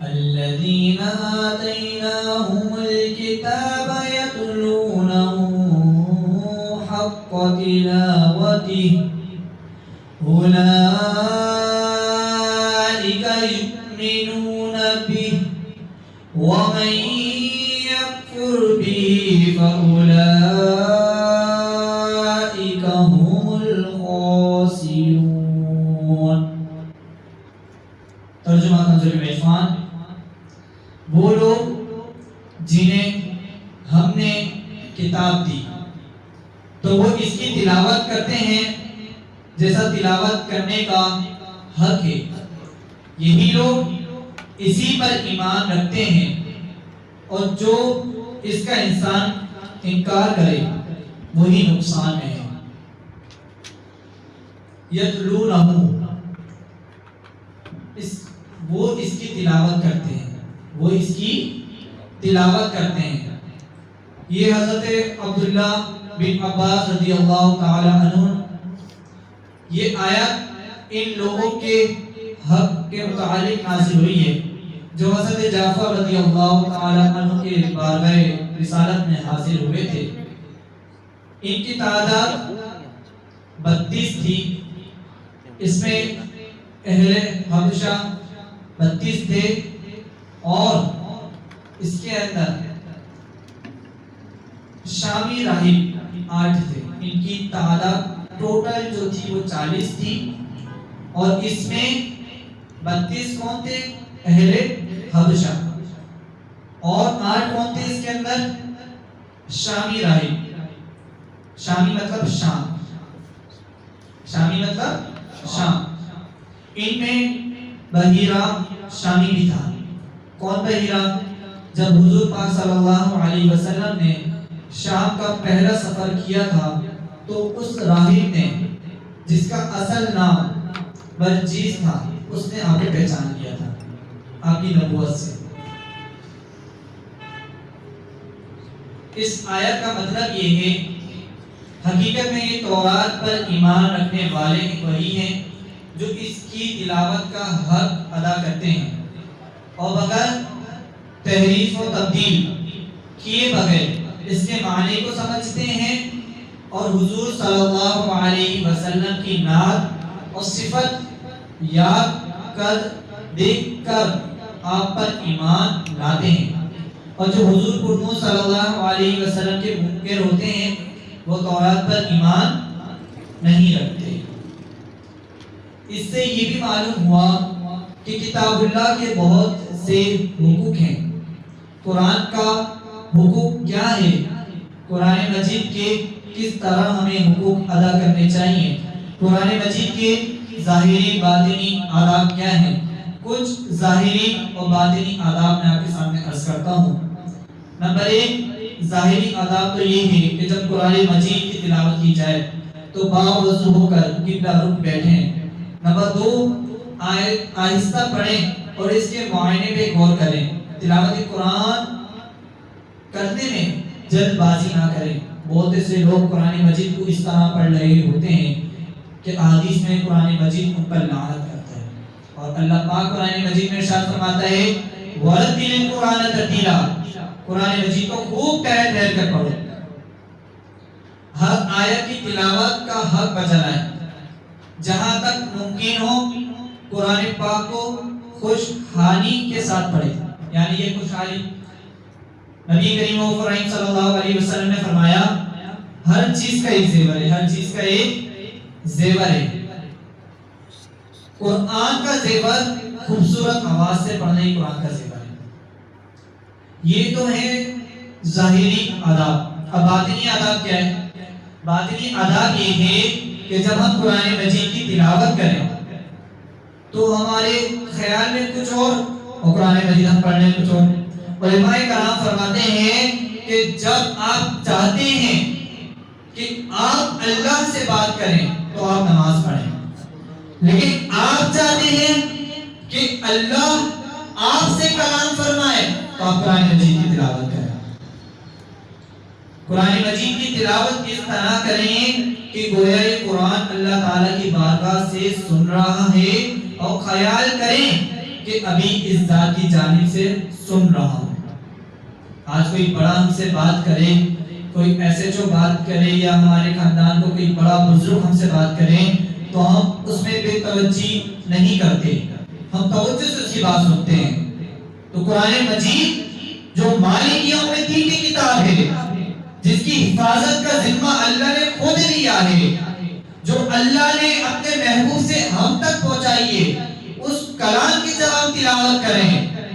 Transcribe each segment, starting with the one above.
الذين آتيناهم الكتاب يتلونه حق تلاوته أولئك يؤمنون به ومن يكفر به فأولئك هم الخاسرون. ترجمہ کنزُ العرفان. وہ لوگ جنہیں ہم نے کتاب دی تو وہ اس کی تلاوت کرتے ہیں جیسا تلاوت کرنے کا حق ہے. یہی لوگ اسی پر ایمان رکھتے ہیں اور جو اس کا انسان انکار کرے وہی نقصان میں ہے. یتلونہ وہ اس کی تلاوت کرتے ہیں، وہ اس کی تلاوت کرتے ہیں. یہ حضرت عبداللہ بن عباس رضی اللہ تعالی عنہ یہ آیت ان لوگوں کے حق کے متعلق نازل ہوئی ہے جو حضرت جعفر رضی اللہ تعالی عنہ کے بارگاہ رسالت میں حاضر ہوئے تھے. ان کی تعداد 32 تھی. اس میں اہل حبشہ 32 تھے اور اس کے اندر شامی راہب 8 تھے. ان کی تعداد ٹوٹل جو تھی وہ 40 تھی اور اس میں 32 کون تھے؟ اہل حبشہ. اور 8 کون تھے اس کے اندر؟ شامی راہب. شامی مطلب شام. شامی مطلب شام. ان میں بحیرہ شامی بھی تھا. کون بحیرہ؟ جب حضور پاک صلی اللہ علیہ وسلم نے شام کا پہلا سفر کیا تھا تو اس راہب نے جس کا اصل نام برجیس تھا اس نے آپ کو پہچان لیا تھا آپ کی نبوت سے. اس آیت کا مطلب یہ ہے حقیقت میں یہ تورات پر ایمان رکھنے والے وہی ہیں جو اس کی تلاوت کا حق ادا کرتے ہیں اور بغیر تحریف و تبدیل کیے بغیر اس کے معنی کو سمجھتے ہیں اور حضور صلی اللہ علیہ وسلم کی نعت اور صفت یاد کر دیکھ کر آپ پر ایمان لاتے ہیں. اور جو حضور پرنور صلی اللہ علیہ وسلم کے منکر ہوتے ہیں وہ تورات پر ایمان نہیں رکھتے. اس سے یہ بھی معلوم ہوا کہ کتاب اللہ کے بہت سے حقوق ہیں. قرآن کا حقوق کیا ہے؟ قرآن مجید کے کس طرح ہمیں حقوق ادا کرنے چاہیے؟ قرآن مجید کے ظاہری باطنی آداب کیا ہیں؟ کچھ ظاہری اور باطنی آداب میں آپ کے سامنے عرض کرتا ہوں. نمبر 1 ظاہری آداب تو یہ ہے کہ جب قرآن مجید کی تلاوت کی جائے تو باوضو ہو کر قبلہ رخ بیٹھیں. نمبر 2 آہستہ پڑھیں اور اس کے معائنے پہ غور کریں. تلاوت قرآن کرنے میں جلد بازی نہ کریں. بہت سے لوگ قرآن مجید کو اس طرح پڑھ رہے ہوتے ہیں کہ احادیث میں قرآن مجید ان پر لعنت کرتا ہے اور اللہ پاک قرآن مجید میں ارشاد فرماتا ہے وَرَتِّلِ الْقُرْآنَ تَرْتِيلًا. قرآن مجید کو خوب ٹہل ٹہل کر پڑھو. ہر آیت کی تلاوت کا حق بچانا ہے. جہاں تک ممکن ہو قرآن پاک کو خوشحالی کے ساتھ پڑھیں. یعنی یہ خوشحالی نبی کریم صلی اللہ علیہ وسلم نے فرمایا ہر چیز کا ایک زیور ہے. ہر چیز کا ایک زیور ہے. قرآن کا زیور خوبصورت آواز سے پڑھنا ہی قرآن کا زیور ہے. یہ تو ہے ظاہری آداب. اب باطنی آداب کیا ہے؟ باطنی آداب یہ ہے کہ جب ہم قرآن مجید کی تلاوت کریں تو ہمارے خیال میں کچھ اور قرآن مجید ہم پڑھنے کچھ اور. علماء کرام فرماتے ہیں کہ جب آپ چاہتے ہیں کہ آپ اللہ سے بات کریں تو آپ نماز پڑھیں. لیکن آپ چاہتے ہیں کہ اللہ آپ سے کلام فرمائے تو آپ قرآن مجید کی تلاوت کریں. قرآن مجید کی تلاوت اس طرح کریں کہ گویا یہ قرآن اللہ تعالیٰ کی بارگاہ سے سن رہا ہے اور خیال کریں کہ ابھی اس ذات کی جانب سے سن رہا ہوں۔ آج کوئی بڑا ہم سے بات کرے، کوئی ایسے جو بات کرے، یا ہمارے خاندان کو کوئی بڑا بزرگ ہم سے بات کریں تو ہم اس میں بے توجہ نہیں کرتے، ہم توجہ سے اس کی بات سنتے ہیں۔ تو قرآن مجید جو مالک یوم الدین کی کتاب ہے، جس کی حفاظت کا ذمہ اللہ نے خود لیا ہے، جو اللہ نے اپنے محبوب سے ہم تک پہنچائی ہے، اس کلام کی جب ہم تلاوت کریں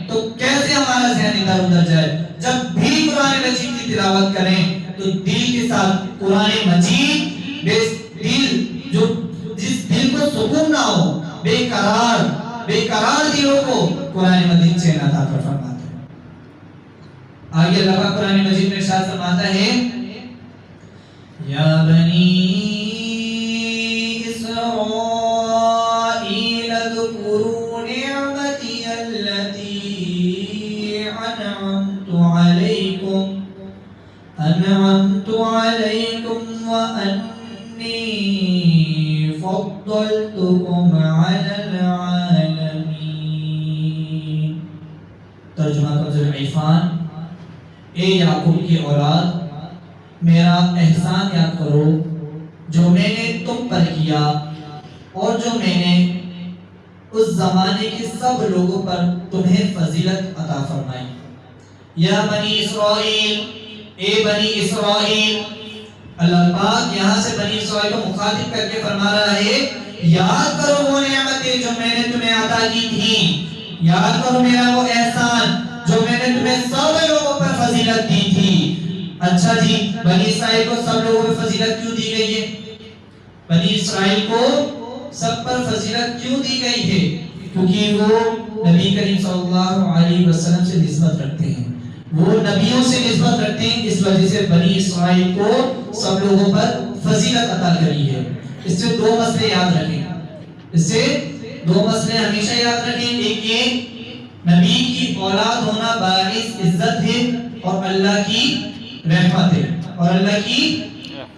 تو کیسے ہمارا ذہن ادھر ادھر جائے؟ جب بھی قرآن مجید کی تلاوت کریں تو دل کے ساتھ قرآن مجید جس دل کو سکون نہ ہو، بے قرار دلوں کو قرآن مجید چین عطا فرماتا ہے۔ آگے اللہ پاک قرآن مجید میں ارشاد فرماتا ہے، یا بنی اسرائیل اذکروا نعمتی التي انعمت علیکم وانی فضلتکم علی العالمین۔ ترجمہ کنز عرفان، اے یعقوب کی اولاد، میرا احسان یاد کرو جو میں نے تم پر کیا اور جو میں نے اس زمانے کے سب لوگوں پر تمہیں فضیلت عطا فرمائی۔ یا بنی اسرائیل، اے بنی اسرائیل، اللہ پاک یہاں سے بنی اسرائیل کو مخاطب کر کے فرما رہا ہے، یاد کرو وہ نعمتیں جو میں نے تمہیں عطا کی تھی، یاد کرو میرا وہ احسان جو میں نے تمہیں سب لوگوں پر فضیلت دی تھی۔ اچھا جی، بنی اسرائیل کو سب لوگوں پر فضیلت کیوں دی گئی ہے؟ بنی اسرائیل کو سب پر فضیلت کیوں دی گئی ہے؟ کیونکہ وہ نبی کریم صلی اللہ علیہ وسلم سے نسبت رکھتے ہیں، وہ نبیوں سے نسبت رکھتے ہیں، اس وجہ سے بنی اسرائیل کو سب لوگوں پر فضیلت عطا کری ہے۔ اس سے دو مسئلے یاد رکھیں، اس سے دو مسئلے ہمیشہ یاد رکھیں۔ ایک یہ نبی کی اولاد ہونا باعث عزت ہے اور اللہ کی رحمت ہے، اور اللہ کی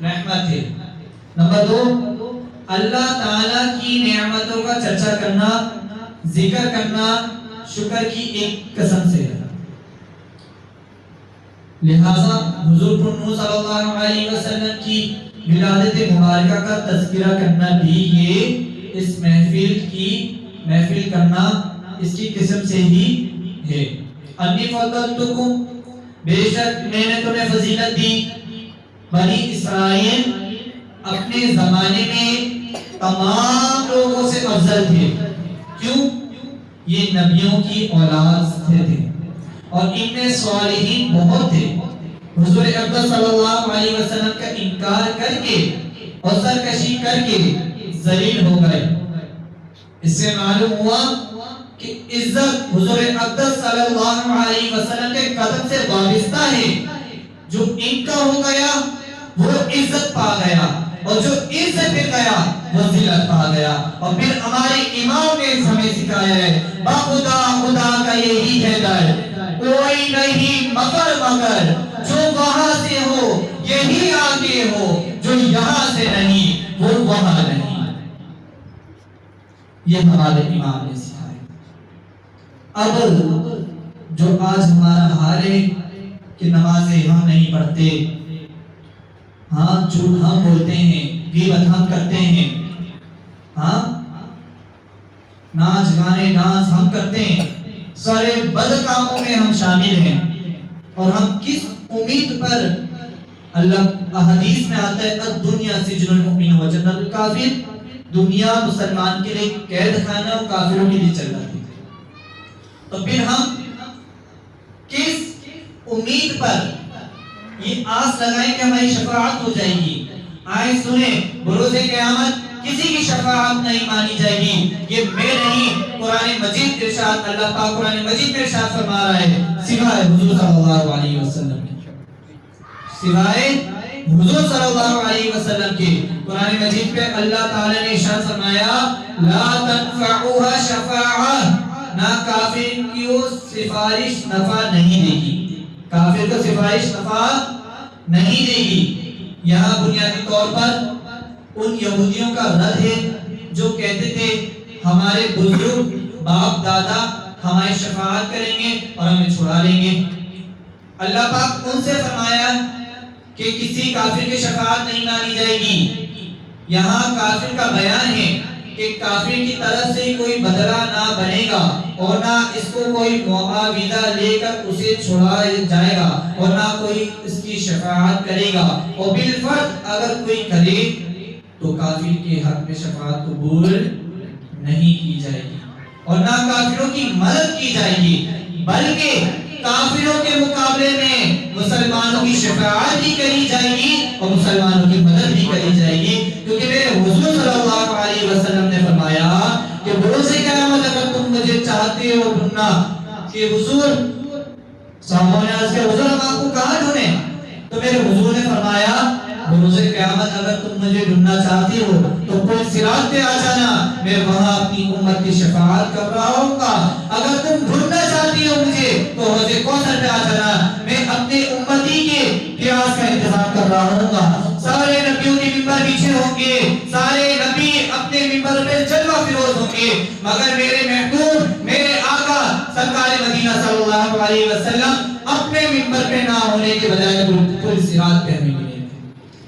رحمت ہے۔ نمبر دو، اللہ تعالیٰ کی نعمتوں کا چرچا کرنا، ذکر کرنا شکر کی ایک قسم سے ہے۔ لہذا حضور صلی اللہ علیہ وسلم کی ولادت مبارکہ کا تذکرہ کرنا بھی یہ اس محفل کرنا اس کی قسم سے ہی ہے۔ انی فضلتکم، بے شک میں نے تمہیں فضیلت دی۔ بنی اسرائیل اپنے زمانے میں تمام لوگوں سے افضل تھے، کیوں؟ یہ نبیوں کی اولاد تھے اور ان میں صالحین بہت تھے۔ حضور اقدس صلی اللہ علیہ وسلم کا انکار کر کے اور سرکشی کر کے ذلیل ہو گئے۔ اس سے معلوم ہوا کہ عزت حضور اقدس صلی اللہ علیہ وسلم کے قدم سے وابستہ ہے۔ جو ان کا ہو گیا وہ عزت پا گیا، اور جو عزت پہ گیا وہ ذلت پا گیا۔ اور پھر ہمارے امام نے ہمیں سکھایا ہے، خدا خدا کا یہی ہے در، کوئی نہیں مگر جو وہاں سے ہو یہی آگے ہو، جو یہاں سے نہیں وہ وہاں نہیں۔ یہ ہمارے امام نے سکھایا۔ اب جو آج ہمارا حال ہے کہ نمازیں ہم نہیں پڑھتے، ہاں جھوٹ ہم بولتے ہیں، غیبت ہم کرتے ہیں، ہاں ناچ گانے ڈانس ہم کرتے ہیں، سارے بد کاموں میں ہم شامل ہیں، اور ہم کس امید پر؟ اللہ حدیث میں آتا ہے الدنیا سجن المؤمن و جنت الکافر، دنیا مسلمان کے لیے قید خانہ اور کافروں کے لیے جنت ہے۔ تو پھر ہم کس امید پر یہ آس لگائیں کہ ہماری شفاعت ہو جائے گی؟ آئے سنیں، بروز قیامت کسی کی شفاعت نہیں مانی جائے گی۔ یہ میں نہیں، قرآن مجید ارشاد، اللہ پاک قرآن مجید میں ارشاد فرما رہا ہے، سوائے حضور صلی اللہ علیہ وسلم کے، سوائے حضور صلی اللہ علیہ وسلم کے۔ قرآن مجید پہ اللہ تعالیٰ نے ارشاد فرمایا، لا تنفعها شفاعہ، نہ کافر کی سفارش نفع نہیں دے گی، کافر کو سفارش نفع نہیں دے گی۔ یہاں بنیادی طور پر ان یہودیوں کا رد ہے جو کہتے تھے ہمارے بزرگ باپ دادا ہماری شفاعت کریں گے اور ہمیں چھڑا لیں گے۔ اللہ پاک ان سے فرمایا کہ کسی کافر کی شفاعت نہیں مانی جائے گی۔ یہاں کافر کا بیان ہے کہ کافر کی طرف سے کوئی بدلہ نہ بنے گا اور نہ اس کو کوئی معاوضہ لے کر اسے چھڑایا جائے گا اور نہ کوئی اس کی شفاعت کرے گا، اور بالفرض اگر کوئی کرے تو کافر کے حق میں شفاعت قبول نہیں کی جائے گی اور نہ کافروں کی مدد کی جائے گی، بلکہ کافروں کے مقابلے میں مسلمانوں کی شفاعت بھی کری جائے گی اور مسلمانوں کی مدد بھی کری جائے گی، کیونکہ میرے حضور صلی اللہ علیہ وسلم نے فرمایا کہ بروز قیامت اگر تم مجھے چاہتے ہو ڈھونڈنا کہ حضور صحابہ نے عرض کیا حضور ہم آپ کو کہاں ڈھونڈیں، تو میرے حضور نے فرمایا بروز قیامت اگر تم مجھے ڈھونڈنا چاہتے ہو تو کوئی صراط پہ آ جانا، میں وہاں اپنی امت کی شفاعت کر رہا ہوں گا۔ اگر تم ڈھونڈنا چاہتی ہو مجھے تو حوض کوثر پہ آ جانا، میں اپنے امتی کے پیاس کا انتظام کر رہا ہوں گا۔ سارے نبیوں کے ممبر پیچھے ہوں گے، سارے نبی اپنے ممبر پہ جلوہ فروز ہوں گے، مگر میرے محبوب میرے آقا سرکار مدینہ صلی اللہ علیہ وسلم اپنے ممبر پہ نہ ہونے کے بجائے پوری صراط پہ ہمیں ملے۔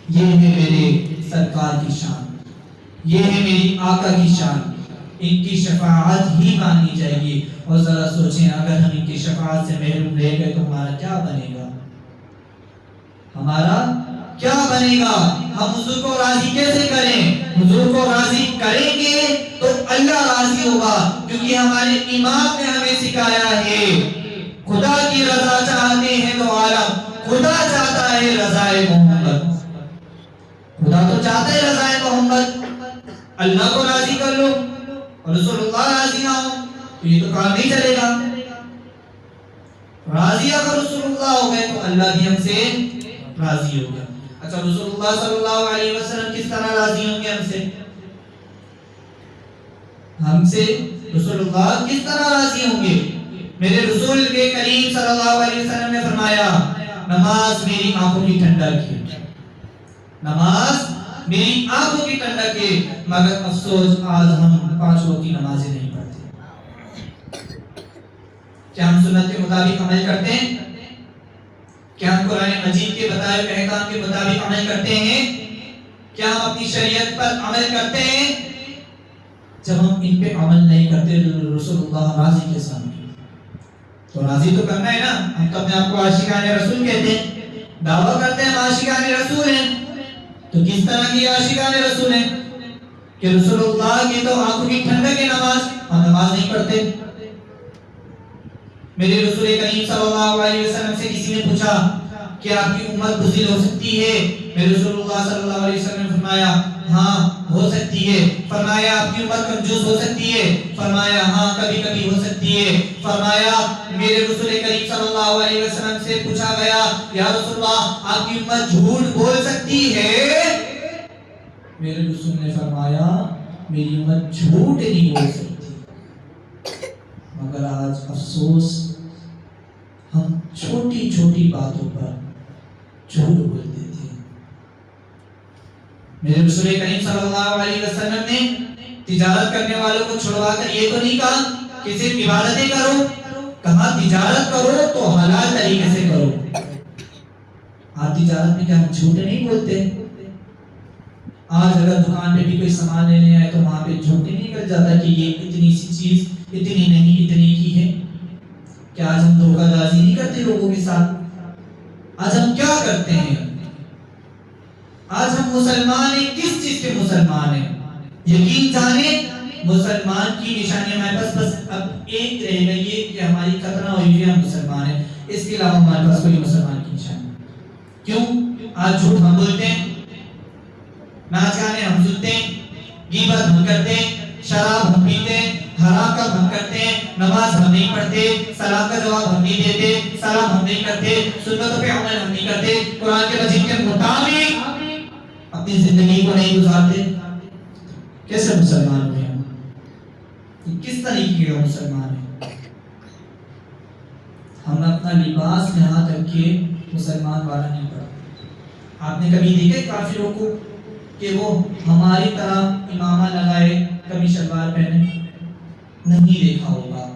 یہ ہے میرے سرکار کی شان، یہ ہے میری آقا کی شان، ان کی شفاعت ہی مانی جائے گی۔ اور ذرا سوچیں اگر ہم ان کی شفاعت سے محروم رہ گئے تو ہمارا کیا بنے گا، ہمارا کیا بنے گا؟ ہم حضور کو راضی کیسے کریں؟ حضور کو راضی کریں گے تو اللہ راضی ہوگا، کیونکہ ہمارے امام نے ہمیں سکھایا ہے خدا کی رضا چاہتے ہیں تو عالم، خدا چاہتا ہے رضائے محمد، خدا تو چاہتا ہے رضائے محمد، اللہ کو راضی کر لو اور رسول اللہ راضی نہ ہو تو یہ تو کام نہیں چلے گا۔ راضی اگر رسول اللہ ہو گئے تو اللہ بھی ہم سے راضی ہوگا۔ اچھا رسول اللہ صلی اللہ علیہ وسلم کس طرح راضی ہوں گے ہم سے رسول اللہ کس طرح راضی ہوں گے؟ میرے رسول کے کریم صلی اللہ علیہ وسلم نے فرمایا نماز میری آنکھوں کی ٹھنڈک ہے، نماز میری آنکھوں کی ٹھنڈک ہے، مگر افسوس آج ہم 5 وقت کی نمازیں نہیں پڑھتے۔ کیا ہم سنت کے مطابق عمل کرتے ہیں؟ کیا ہم قرآن مجید کے بتائے ہوئے احکام کے مطابق عمل کرتے ہیں؟ کیا ہم اپنی شریعت پر عمل کرتے ہیں؟ جب ہم ان پہ عمل نہیں کرتے تو رسول اللہ راضی کے سامنے تو راضی تو کرنا ہے نا۔ ہم تو اپنے آپ کو عاشقان رسول کہتے ہیں، دعویٰ کرتے ہیں عاشقان رسول ہیں، تو کس طرح کی عاشقان رسول ہیں کہ رسول اللہ کی تو آنکھوں کی ٹھنڈک ہے نماز، ہم نماز نہیں پڑھتے۔ میرے رسول کریم صلی اللہ علیہ وسلم سے کسی نے پوچھا کہ آپ کی امت بزدل ہو سکتی ہے؟ میرے رسول اللہ صلی اللہ علیہ وسلم نے فرمایا ہاں ہو سکتی ہے۔ فرمایا آپ کی امت کنجوس ہو سکتی ہے؟ فرمایا ہاں کبھی کبھی ہو سکتی ہے۔ فرمایا میرے رسول کریم صلی اللہ علیہ وسلم سے پوچھا گیا یا رسول اللہ آپ کی امت جھوٹ بول سکتی ہے؟ میرے رسول نے فرمایا میری امت جھوٹ نہیں بول سکتی، مگر آج افسوس ہم چھوٹی چھوٹی باتوں پر جھوٹ بول دیتے ہیں۔ میرے رسول کریم صلی اللہ علیہ وسلم نے تجارت کرنے والوں کو چھڑوا کر یہ تو نہیں کہا کہ صرف عبادتیں کرو، کہا تجارت کرو تو حلال طریقے سے کرو۔ آج تجارت میں کیا ہم جھوٹ نہیں بولتے؟ آج اگر دکان پہ بھی کوئی سامان لینے آئے تو وہاں پہ جھوٹ نہیں نکل جاتا کہ یہ اتنی سی چیز اتنی نہیں اتنی کی ہے؟ کیا آج ہم دھوکہ بازی نہیں کرتے لوگوں کے ساتھ؟ آج ہم کیا کرتے ہیں؟ آج ہم مسلمان ہیں، کس چیز کے مسلمان ہیں؟ یقین جانے مسلمان کی نشانی ہمارے پاس بس اب ایک رہ گئی ہے کہ ہماری ختنہ ہوئی ہے، ہم مسلمان ہیں، اس کے علاوہ ہمارے پاس کوئی مسلمان کی نشانی نہیں۔ کیوں؟ آج جھوٹ ہم بولتے ہیں، ناچ گانے ہم سنتے ہیں، غیبت ہم کرتے ہیں، شراب ہم پیتے ہیں، حرام کا ہم کرتے ہیں، نماز ہم نہیں پڑھتے، سلام کا جواب ہم نہیں دیتے، سلام ہم نہیں کرتے، سنتوں پہ عمل ہم نہیں کرتے، قرآن کے مجید کے مطابق اپنی زندگی کو نہیں گزارتے۔ کیسے مسلمان ہوئے ہم؟ کس طریقے کا مسلمان ہے؟ ہم اپنا لباس یہاں تک کہ مسلمان والا نہیں پڑھتے۔ آپ نے کبھی دیکھے کافروں کو کہ وہ ہماری طرح امامہ لگائے کبھی شلوار پہنے؟ نہیں دیکھا ہوگا،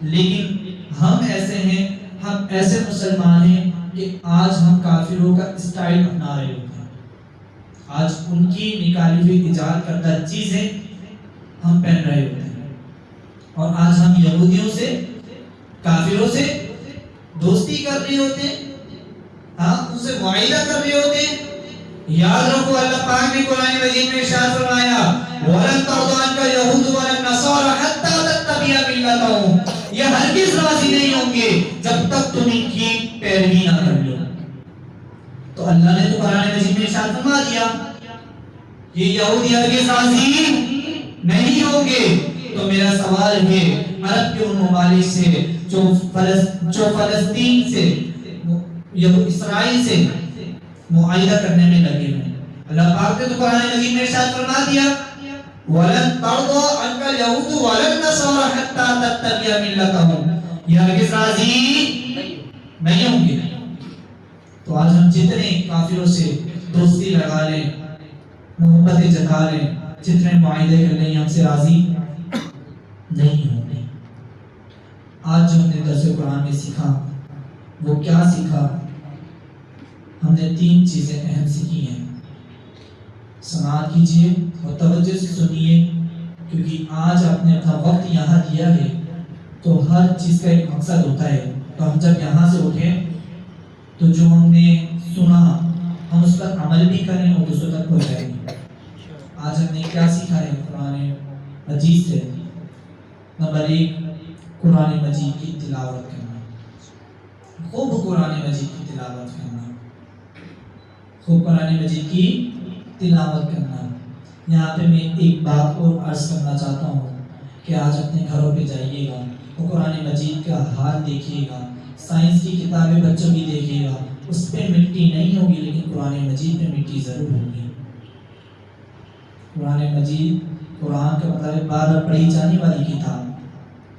لیکن ہم ایسے ہیں، ہم ایسے مسلمان ہیں کہ آج ہم کافروں کا اسٹائل اپنا رہے ہوتے ہیں، آج ان کی نکالی ہوئی ایجاد کردہ چیزیں ہم پہن رہے ہوتے ہیں، اور آج ہم یہودیوں سے، کافروں سے دوستی کر رہے ہوتے ہیں، ہاں ان سے معاہدہ کر رہے ہوتے ہیں۔ یاد رکھو اللہ پاک نے قرآن مجید میں ارشاد فرمایا وَلَن تَرْضَ عَنْكَ الْيَهُودُ وَلَا النَّصَارَىٰ حَتَّىٰ تَتَّبِعَ مِلَّتَهُمْ، یہ ہرگز راضی نہیں ہوں گے جب تک تم ان کی پیروی نہ کر لو۔ تو اللہ نے تو قرآن مجید میں ارشاد فرما دیا یہ یہودی ہرگز راضی نہیں ہوں گے۔ تو میرا سوال ہے عرب کے ان ممالک سے جو فلسطین سے، اسرائیل سے معاہدہ کرنے میں لگے ہیں، اللہ پاک نے تو قرآن مجید میں ارشاد فرما دیا وَلَن تَرْضَىٰ عَنْكَ الْيَهُودُ وَلَا النَّصَارَىٰ حَتَّىٰ تَتَّبِعَ مِلَّتَهُمْ، یہ ہرگز راضی نہیں ہوں گے۔ تو آج ہم جتنے کافروں سے دوستی لگا لیں، محبتیں جتا لیں، جتنے معاہدے کر لیں، ہم سے راضی نہیں ہوں گے۔ آج جو ہم نے درس قرآن میں سیکھا وہ کیا سیکھا؟ ہم نے 3 چیزیں اہم سیکھی ہیں۔ سماعت کیجئے اور توجہ سے سنیے، کیونکہ آج آپ نے اپنا وقت یہاں دیا ہے تو ہر چیز کا ایک مقصد ہوتا ہے۔ تو ہم جب یہاں سے اٹھیں تو جو ہم نے سنا ہم اس پر عمل بھی کریں اور دوسروں تک پہنچائیں گے۔ آج ہم نے کیا سیکھا ہے قرآن مجید سے؟ نمبر 1، قرآن مجید کی تلاوت کرنا، خوب قرآن مجید کی تلاوت کرنا، خوب قرآن مجید کی تلاوت کرنا۔ یہاں پہ میں ایک بات اور عرض کرنا چاہتا ہوں کہ آج اپنے گھروں پہ جائیے گا اور قرآن مجید کا حال دیکھیے گا، سائنس کی کتابیں بچوں کی دیکھیے گا، اس پہ مٹی نہیں ہوگی لیکن قرآن مجید پہ مٹی ضرور ہوگی۔ قرآن مجید، قرآن کا مطلب بار بار پڑھی جانے والی کتاب،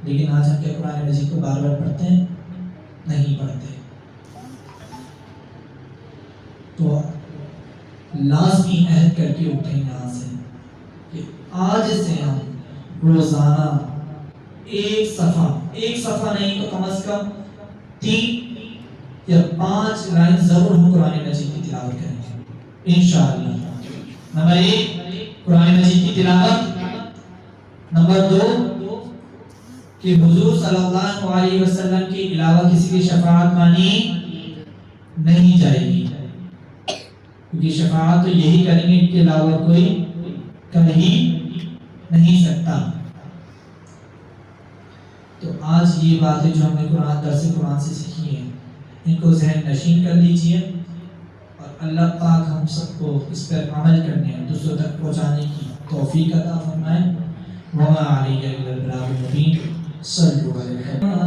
لیکن آج ہم کیا قرآن مجید کو بار بار پڑھتے ہیں؟ نہیں پڑھتے۔ تو لازمی عہد کر کے اٹھیں یہاں سے کہ آج سے ہم روزانہ ایک صفحہ نہیں تو کم از کم 3 یا 5 لائن ضرور ہم قرآن مجید کی تلاوت کریں گے انشاءاللہ۔ نمبر 1 قرآن مجید کی تلاوت، نمبر 2 کہ حضور صلی اللہ علیہ وسلم کے علاوہ کسی کی شفاعت مانی نہیں جائے گی، کیونکہ شفاعت تو یہی کریں گے، ان کے علاوہ کوئی کر ہی نہیں سکتا۔ تو آج یہ باتیں جو ہم نے درس قرآن سے سیکھی ہیں ان کو ذہن نشین کر لیجئے، اور اللہ پاک ہم سب کو اس پر عمل کرنے اور دوسروں تک پہنچانے کی توفیق عطا فرمائے۔ وما علیہ الا البلاغ المبین۔ صلوا علیہ